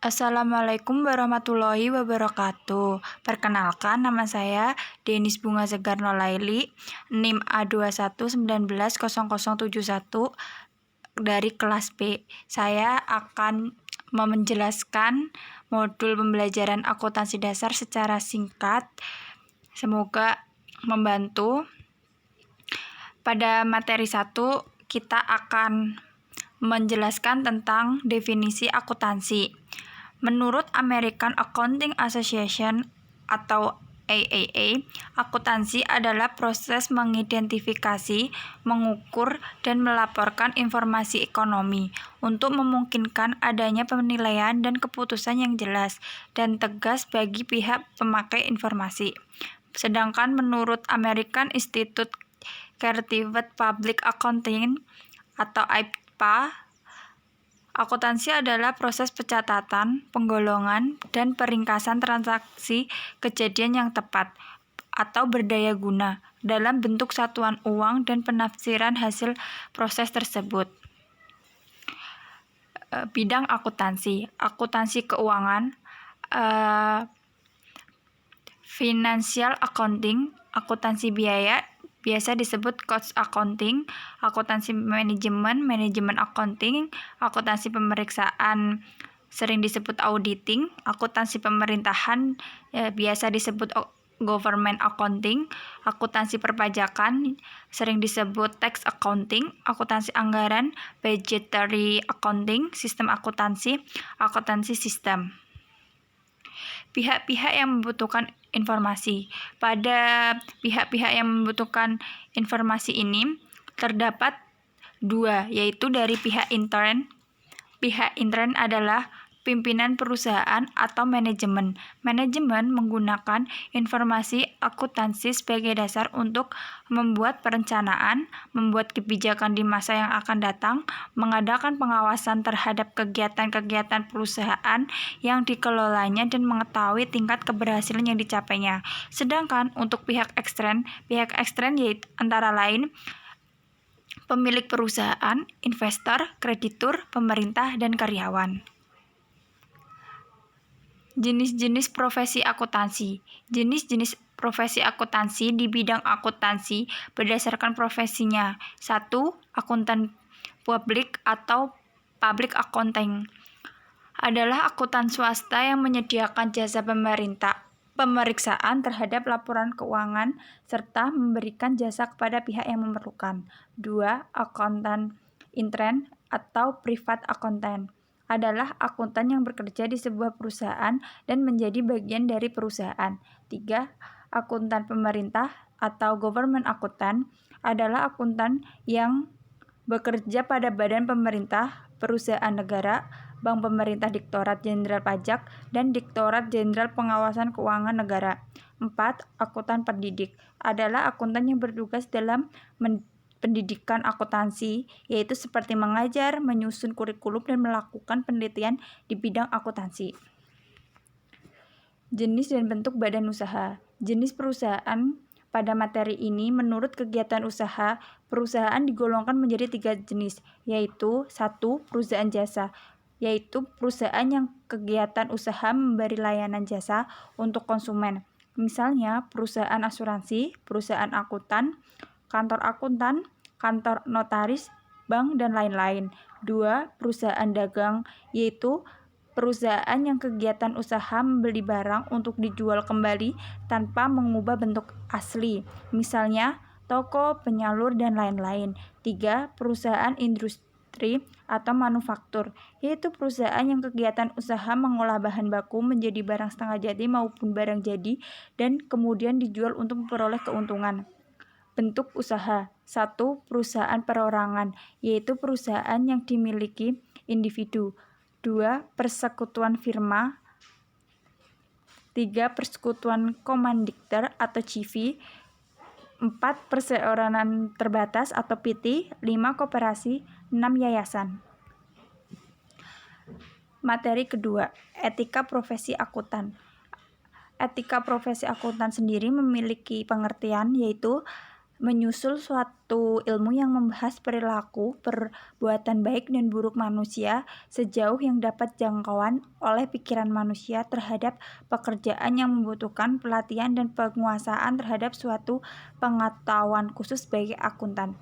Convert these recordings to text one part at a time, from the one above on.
Assalamualaikum warahmatullahi wabarakatuh. Perkenalkan, nama saya Denis Bunga Segar Nolaili, NIM A21190071 dari kelas B. Saya akan menjelaskan modul pembelajaran akuntansi dasar secara singkat. Semoga membantu. Pada materi 1, kita akan menjelaskan tentang definisi akuntansi. Menurut American Accounting Association atau AAA, akuntansi adalah proses mengidentifikasi, mengukur, dan melaporkan informasi ekonomi untuk memungkinkan adanya penilaian dan keputusan yang jelas dan tegas bagi pihak pemakai informasi. Sedangkan menurut American Institute Certified Public Accounting atau IPA, akuntansi adalah proses pencatatan, penggolongan, dan peringkasan transaksi kejadian yang tepat atau berdaya guna dalam bentuk satuan uang dan penafsiran hasil proses tersebut. Bidang akuntansi keuangan, financial accounting, akuntansi biaya, biasa disebut cost accounting, akuntansi manajemen accounting, akuntansi pemeriksaan sering disebut auditing, akuntansi pemerintahan biasa disebut government accounting, akuntansi perpajakan sering disebut tax accounting, akuntansi anggaran, budgetary accounting, sistem akuntansi sistem. Pihak-pihak yang membutuhkan informasi. Pada pihak-pihak yang membutuhkan informasi ini terdapat 2, yaitu dari pihak intern. Pihak intern adalah pimpinan perusahaan atau manajemen. Manajemen menggunakan informasi akuntansi sebagai dasar untuk membuat perencanaan, membuat kebijakan di masa yang akan datang, mengadakan pengawasan terhadap kegiatan-kegiatan perusahaan yang dikelolanya dan mengetahui tingkat keberhasilan yang dicapainya. Sedangkan untuk pihak ekstern yaitu antara lain pemilik perusahaan, investor, kreditur, pemerintah, dan karyawan. Jenis-jenis profesi akuntansi. Jenis-jenis profesi akuntansi di bidang akuntansi berdasarkan profesinya. 1. Akuntan publik atau public accounting adalah akuntan swasta yang menyediakan jasa pemeriksaan terhadap laporan keuangan serta memberikan jasa kepada pihak yang memerlukan. 2. Akuntan intern atau private accountant adalah akuntan yang bekerja di sebuah perusahaan dan menjadi bagian dari perusahaan. 3. Akuntan pemerintah atau government accountant adalah akuntan yang bekerja pada badan pemerintah, perusahaan negara, bank pemerintah, Direktorat Jenderal Pajak, dan Direktorat Jenderal Pengawasan Keuangan Negara. 4. Akuntan pendidik adalah akuntan yang bertugas dalam pendidikan akuntansi, yaitu seperti mengajar, menyusun kurikulum, dan melakukan penelitian di bidang akuntansi. Jenis dan bentuk badan usaha. Jenis perusahaan pada materi ini menurut kegiatan usaha, perusahaan digolongkan menjadi 3 jenis, yaitu 1. Perusahaan jasa, yaitu perusahaan yang kegiatan usaha memberi layanan jasa untuk konsumen. Misalnya perusahaan asuransi, perusahaan akuntan, kantor akuntan, kantor notaris, bank, dan lain-lain. 2. Perusahaan dagang, yaitu perusahaan yang kegiatan usaha membeli barang untuk dijual kembali tanpa mengubah bentuk asli. Misalnya toko, penyalur, dan lain-lain. 3. Perusahaan industri atau manufaktur, yaitu perusahaan yang kegiatan usaha mengolah bahan baku menjadi barang setengah jadi maupun barang jadi dan kemudian dijual untuk memperoleh keuntungan. Bentuk usaha. 1. Perusahaan perorangan, yaitu perusahaan yang dimiliki individu. 2. Persekutuan firma. 3. Persekutuan komanditer atau CV. 4. Perseorangan terbatas atau PT. 5. Koperasi. 6. Yayasan. Materi kedua, etika profesi akuntan. Etika profesi akuntan sendiri memiliki pengertian, yaitu menyusul suatu ilmu yang membahas perilaku, perbuatan baik dan buruk manusia sejauh yang dapat jangkauan oleh pikiran manusia terhadap pekerjaan yang membutuhkan pelatihan dan penguasaan terhadap suatu pengetahuan khusus sebagai akuntan.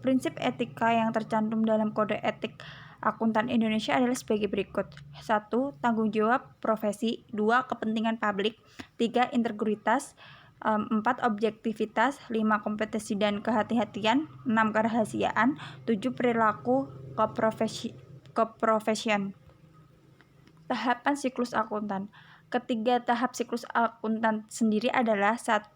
Prinsip etika yang tercantum dalam Kode Etik Akuntan Indonesia adalah sebagai berikut. 1. Tanggung jawab profesi. 2. Kepentingan publik. 3. Integritas. 4. Objektivitas. 5. Kompetensi dan kehati-hatian. 6. Kerahasiaan. 7. Perilaku keprofesian. Tahapan siklus akuntan. Ketiga tahap siklus akuntan sendiri adalah 1.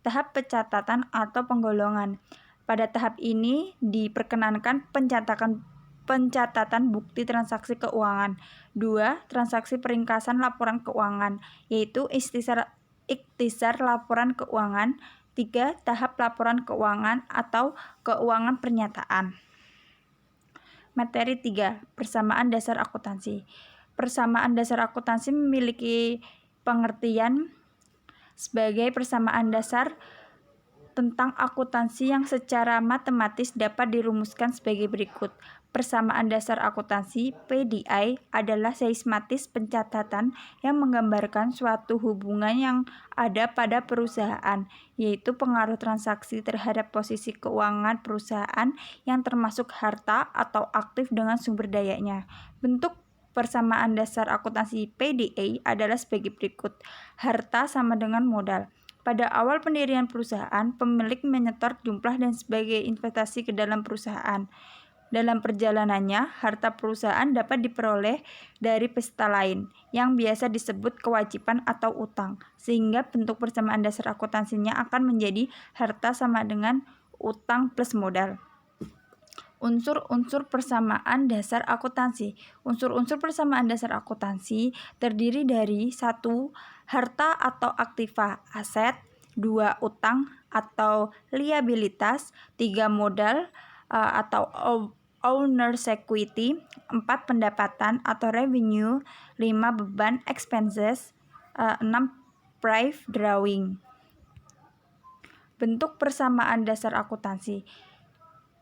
Tahap pencatatan atau penggolongan. Pada tahap ini diperkenankan pencatatan bukti transaksi keuangan. 2. Transaksi peringkasan laporan keuangan, yaitu ikhtisar laporan keuangan. 3. Tahap laporan keuangan atau keuangan pernyataan. Materi 3. Persamaan dasar akuntansi. Persamaan dasar akuntansi memiliki pengertian sebagai persamaan dasar tentang akuntansi yang secara matematis dapat dirumuskan sebagai berikut. Persamaan dasar akuntansi (PDI) adalah sistematis pencatatan yang menggambarkan suatu hubungan yang ada pada perusahaan, yaitu pengaruh transaksi terhadap posisi keuangan perusahaan yang termasuk harta atau aktif dengan sumber dayanya. Bentuk persamaan dasar akuntansi PDI adalah sebagai berikut. Harta sama dengan modal. Pada awal pendirian perusahaan, pemilik menyetor jumlah dan sebagai investasi ke dalam perusahaan. Dalam perjalanannya, harta perusahaan dapat diperoleh dari peserta lain, yang biasa disebut kewajiban atau utang, sehingga bentuk persamaan dasar akuntansinya akan menjadi harta sama dengan utang plus modal. Unsur-unsur persamaan dasar akuntansi. Unsur-unsur persamaan dasar akuntansi terdiri dari 1. Harta atau aktiva aset. 2. Utang atau liabilitas. 3. Modal atau owner's equity. 4. Pendapatan atau revenue. 5. Beban expenses. 6. Price drawing. Bentuk persamaan dasar akuntansi.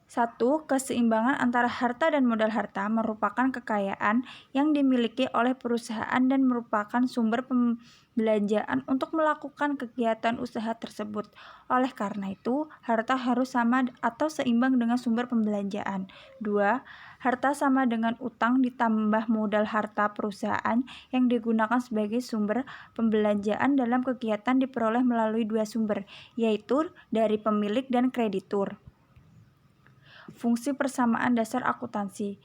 1. Keseimbangan antara harta dan modal. Harta merupakan kekayaan yang dimiliki oleh perusahaan dan merupakan sumber pembelanjaan untuk melakukan kegiatan usaha tersebut. Oleh karena itu, harta harus sama atau seimbang dengan sumber pembelanjaan. 2. Harta sama dengan utang ditambah modal harta perusahaan yang digunakan sebagai sumber pembelanjaan dalam kegiatan diperoleh melalui dua sumber, yaitu dari pemilik dan kreditur. Fungsi persamaan dasar akuntansi.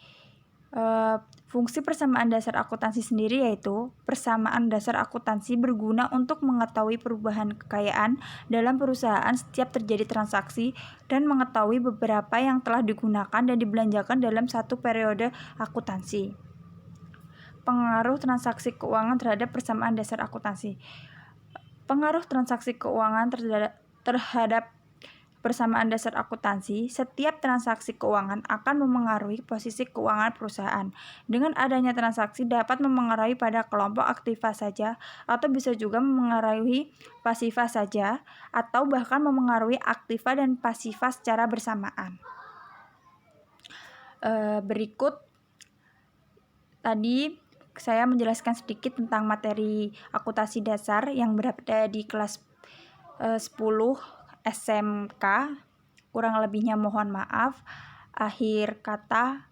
Fungsi persamaan dasar akuntansi sendiri yaitu persamaan dasar akuntansi berguna untuk mengetahui perubahan kekayaan dalam perusahaan setiap terjadi transaksi dan mengetahui beberapa yang telah digunakan dan dibelanjakan dalam satu periode akuntansi. Pengaruh transaksi keuangan terhadap persamaan dasar akuntansi. Pengaruh transaksi keuangan terhadap persamaan dasar akuntansi. Setiap transaksi keuangan akan memengaruhi posisi keuangan perusahaan. Dengan adanya transaksi dapat memengaruhi pada kelompok aktiva saja, atau bisa juga memengaruhi pasiva saja, atau bahkan memengaruhi aktiva dan pasiva secara bersamaan. Berikut tadi saya menjelaskan sedikit tentang materi akuntansi dasar yang berada di kelas 10 SMK. Kurang lebihnya mohon maaf. Akhir kata,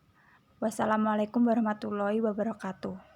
wassalamualaikum warahmatullahi wabarakatuh.